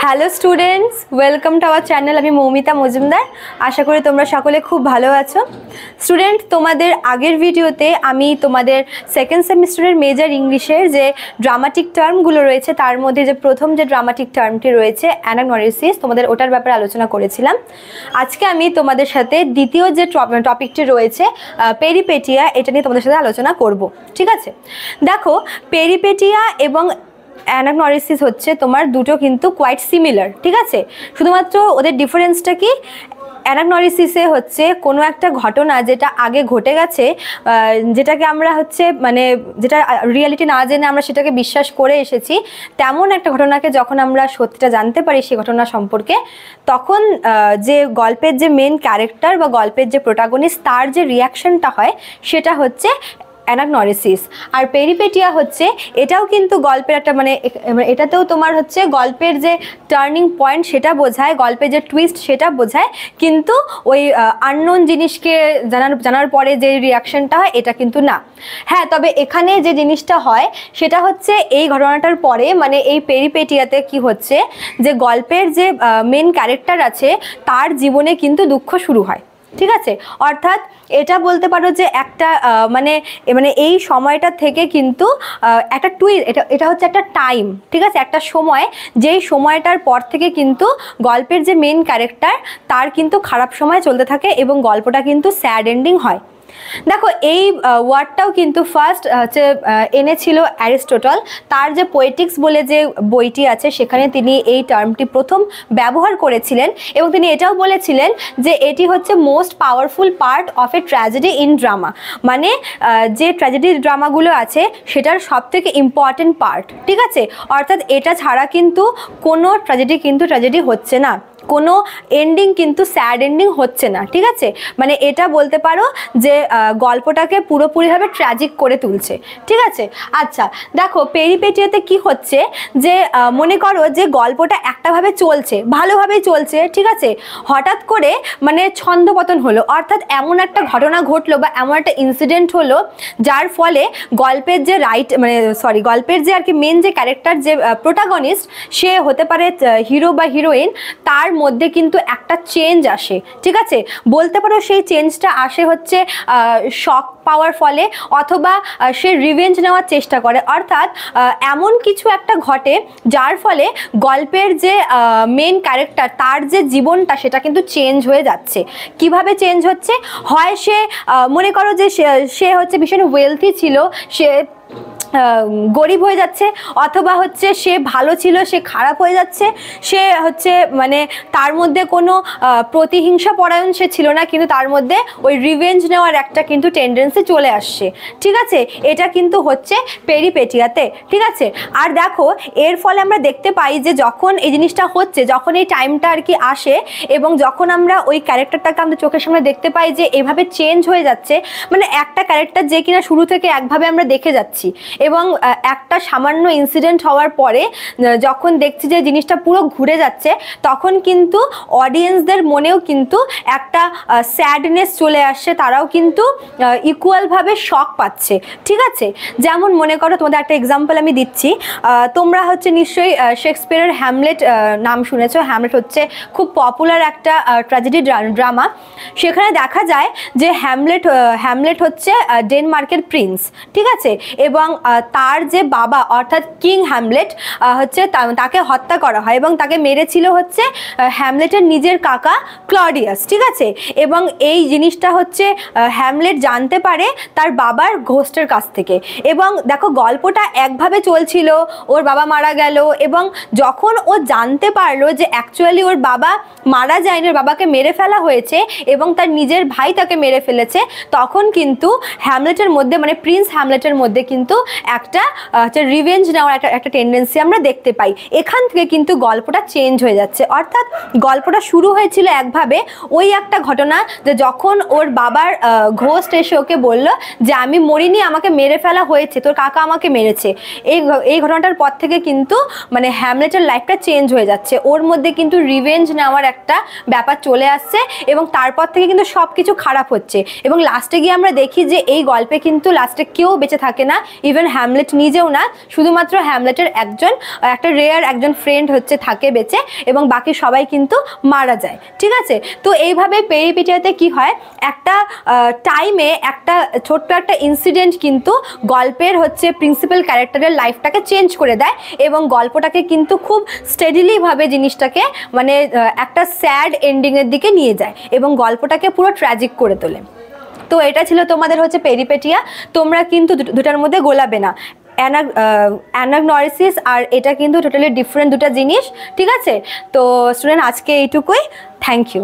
Hello students, welcome to our channel. আমি মৌমিতা মজুমদার। আশা করি তোমরা সকলে খুব ভালো আছো। স্টুডেন্ট, তোমাদের আগের ভিডিওতে আমি তোমাদের সেকেন্ড সেমিস্টারের মেজর ইংলিশের যে ড্রামাটিক টার্মগুলো রয়েছে তার মধ্যে যে প্রথম যে ড্রামাটিক টার্মটি রয়েছে অ্যানাগনোরিসিস, তোমাদের ওটার ব্যাপারে আলোচনা করেছিলাম। আজকে আমি তোমাদের সাথে দ্বিতীয় যে টপিকটি রয়েছে পেরিপেটিয়া, এটা নিয়ে তোমাদের সাথে আলোচনা করব। ঠিক আছে, দেখো পেরিপেটিয়া এবং অ্যানাগনোরিসিস হচ্ছে তোমার দুটো কিন্তু কোয়াইট সিমিলার। ঠিক আছে, শুধুমাত্র ওদের ডিফারেন্সটা কি, অ্যানাগনোরিসিসে হচ্ছে কোনো একটা ঘটনা যেটা আগে ঘটে গেছে, যেটাকে আমরা হচ্ছে মানে যেটা রিয়ালিটি না জেনে আমরা সেটাকে বিশ্বাস করে এসেছি, তেমন একটা ঘটনাকে যখন আমরা সত্যিটা জানতে পারি সেই ঘটনা সম্পর্কে, তখন যে গল্পের যে মেন ক্যারেক্টার বা গল্পের যে প্রোটাগনিস্ট তার যে রিয়াকশনটা হয় সেটা হচ্ছে অ্যানাগনোরিসিস। আর পেরিপেটিয়া হচ্ছে এটাও কিন্তু গল্পের একটা মানে এটাতেও তোমার হচ্ছে গল্পের যে টার্নিং পয়েন্ট সেটা বোঝায়, গল্পের যে টুইস্ট সেটা বোঝায়, কিন্তু ওই আননোন জিনিসকে জানার পরে যে রিয়াকশনটা হয় এটা কিন্তু না। হ্যাঁ, তবে এখানে যে জিনিসটা হয় সেটা হচ্ছে এই ঘটনাটার পরে মানে এই পেরিপেটিয়াতে কি হচ্ছে যে গল্পের যে মেন ক্যারেক্টার আছে তার জীবনে কিন্তু দুঃখ শুরু হয়। ঠিক আছে, অর্থাৎ এটা বলতে পারো যে একটা মানে এই সময়টা থেকে কিন্তু একটা এটা হচ্ছে একটা টাইম। ঠিক আছে, একটা সময়, যেই সময়টার পর থেকে কিন্তু গল্পের যে মেন ক্যারেক্টার তার কিন্তু খারাপ সময় চলতে থাকে এবং গল্পটা কিন্তু স্যাড এন্ডিং হয়। দেখো এই ওয়ার্ডটাও কিন্তু ফার্স্ট হচ্ছে এনেছিল অ্যারিস্টটল। তার যে পোয়েটিক্স বলে যে বইটি আছে সেখানে তিনি এই টার্মটি প্রথম ব্যবহার করেছিলেন এবং তিনি এটাও বলেছিলেন যে এটি হচ্ছে most powerful part of a tragedy in drama, মানে যে ট্র্যাজেডি ড্রামাগুলো আছে সেটার সবথেকে ইম্পর্টেন্ট পার্ট। ঠিক আছে, অর্থাৎ এটা ছাড়া কিন্তু কোনো ট্র্যাজেডি হচ্ছে না, কোনো এন্ডিং কিন্তু স্যাড এন্ডিং হচ্ছে না। ঠিক আছে, মানে এটা বলতে পারো যে গল্পটাকে পুরোপুরিভাবে ট্র্যাজিক করে তুলছে। ঠিক আছে, আচ্ছা দেখো পেরিপেটিয়াতে কি হচ্ছে যে মনে করো যে গল্পটা একটাভাবে চলছে, ভালোভাবেই চলছে। ঠিক আছে, হঠাৎ করে মানে ছন্দপতন হলো, অর্থাৎ এমন একটা ঘটনা ঘটলো বা এমন একটা ইনসিডেন্ট হলো যার ফলে গল্পের যে গল্পের যে আর কি মেন যে ক্যারেক্টার যে প্রোটাগনিস্ট, সে হতে পারে হিরো বা হিরোইন, তার মধ্যে কিন্তু একটা চেঞ্জ আসে। ঠিক আছে, বলতে পারো সেই চেঞ্জটা আসে হচ্ছে শক পাওয়ার ফলে, অথবা সে রিভেঞ্জ নেওয়ার চেষ্টা করে, অর্থাৎ এমন কিছু একটা ঘটে যার ফলে গল্পের যে মেন ক্যারেক্টার তার যে জীবনটা সেটা কিন্তু চেঞ্জ হয়ে যাচ্ছে। কিভাবে চেঞ্জ হচ্ছে, হয় সে মনে করো যে সে হচ্ছে ভীষণ ওয়েলথি ছিল, সে গরিব হয়ে যাচ্ছে, অথবা হচ্ছে সে ভালো ছিল সে খারাপ হয়ে যাচ্ছে, সে হচ্ছে মানে তার মধ্যে কোনো প্রতিহিংসা পরায়ণ সে ছিল না, কিন্তু তার মধ্যে ওই রিভেঞ্জ নেওয়ার একটা কিন্তু টেন্ডেন্সি চলে আসছে। ঠিক আছে, এটা কিন্তু হচ্ছে পেরিপেটিয়াতে। ঠিক আছে, আর দেখো এর ফলে আমরা দেখতে পাই যে যখন এই জিনিসটা হচ্ছে, যখন এই টাইমটা আর কি আসে এবং যখন আমরা ওই ক্যারেক্টারটাকে আমাদের চোখের সামনে দেখতে পাই যে এভাবে চেঞ্জ হয়ে যাচ্ছে, মানে একটা ক্যারেক্টার যে কিনা শুরু থেকে একভাবে আমরা দেখে যাচ্ছি এবং একটা সামান্য ইনসিডেন্ট হওয়ার পরে যখন দেখছি যে জিনিসটা পুরো ঘুরে যাচ্ছে, তখন কিন্তু অডিয়েন্সদের মনেও কিন্তু একটা স্যাডনেস চলে আসছে, তারাও কিন্তু ইকুয়ালভাবে শক পাচ্ছে। ঠিক আছে, যেমন মনে করো তোমাদের একটা এক্সাম্পল আমি দিচ্ছি, তোমরা হচ্ছে নিশ্চয়ই শেক্সপিয়ারের হ্যামলেট নাম শুনেছো। হ্যামলেট হচ্ছে খুব পপুলার একটা ট্র্যাজেডি ড্রামা। সেখানে দেখা যায় যে হ্যামলেট হচ্ছে ডেনমার্কের প্রিন্স। ঠিক আছে, এবং তার যে বাবা অর্থাৎ কিং হ্যামলেট হচ্ছে তাকে হত্যা করা হয় এবং তাকে মেরেছিল হচ্ছে হ্যামলেটের নিজের কাকা ক্লডিয়াস। ঠিক আছে, এবং এই জিনিসটা হচ্ছে হ্যামলেট জানতে পারে তার বাবার ঘোস্টের কাছ থেকে। এবং দেখো গল্পটা একভাবে চলছিল, ওর বাবা মারা গেল, এবং যখন ও জানতে পারলো যে অ্যাকচুয়ালি ওর বাবা মারা যায়নি, ওর বাবাকে মেরে ফেলা হয়েছে এবং তার নিজের ভাই তাকে মেরে ফেলেছে, তখন কিন্তু হ্যামলেটের মধ্যে মানে প্রিন্স হ্যামলেটের মধ্যে কিন্তু একটা রিভেঞ্জ নেওয়ার একটা টেন্ডেন্সি আমরা দেখতে পাই। এখান থেকে কিন্তু গল্পটা চেঞ্জ হয়ে যাচ্ছে, অর্থাৎ গল্পটা শুরু হয়েছিল একভাবে, ওই একটা ঘটনা যে যখন ওর বাবার ঘোস্ট এসে ওকে বলল যে আমি মরিনি, আমাকে মেরে ফেলা হয়েছে, তোর কাকা আমাকে মেরেছে, এই ঘটনাটার পর থেকে কিন্তু মানে হ্যামলেটের লাইফটা চেঞ্জ হয়ে যাচ্ছে, ওর মধ্যে কিন্তু রিভেঞ্জ নেওয়ার একটা ব্যাপার চলে আসছে এবং তারপর থেকে কিন্তু সব কিছু খারাপ হচ্ছে। এবং লাস্টে গিয়ে আমরা দেখি যে এই গল্পে কিন্তু লাস্টে কেউ বেঁচে থাকে না, ইভেন ইভেন হ্যামলেট নিজেও না, শুধুমাত্র হ্যামলেটের একটা রেয়ার একজন ফ্রেন্ড হচ্ছে থাকে বেঁচে, এবং বাকি সবাই কিন্তু মারা যায়। ঠিক আছে, তো এইভাবে পেরিপিটিয়াতে কি হয়, একটা টাইমে একটা ছোট্ট একটা ইনসিডেন্ট কিন্তু গল্পের হচ্ছে প্রিন্সিপাল ক্যারেক্টারের লাইফটাকে চেঞ্জ করে দেয়, এবং গল্পটাকে কিন্তু খুব স্টেডিলিভাবে জিনিসটাকে মানে একটা স্যাড এন্ডিংয়ের দিকে নিয়ে যায় এবং গল্পটাকে পুরো ট্র্যাজিক করে তোলে। তো এটা ছিল তোমাদের হচ্ছে পেরিপেটিয়া। তোমরা কিন্তু দুটার মধ্যে গোলাবে না, অ্যানাগনরিসিস আর এটা কিন্তু টোটালি ডিফারেন্ট দুটো জিনিস। ঠিক আছে, তো স্টুডেন্ট আজকে এইটুকুই। Thank you.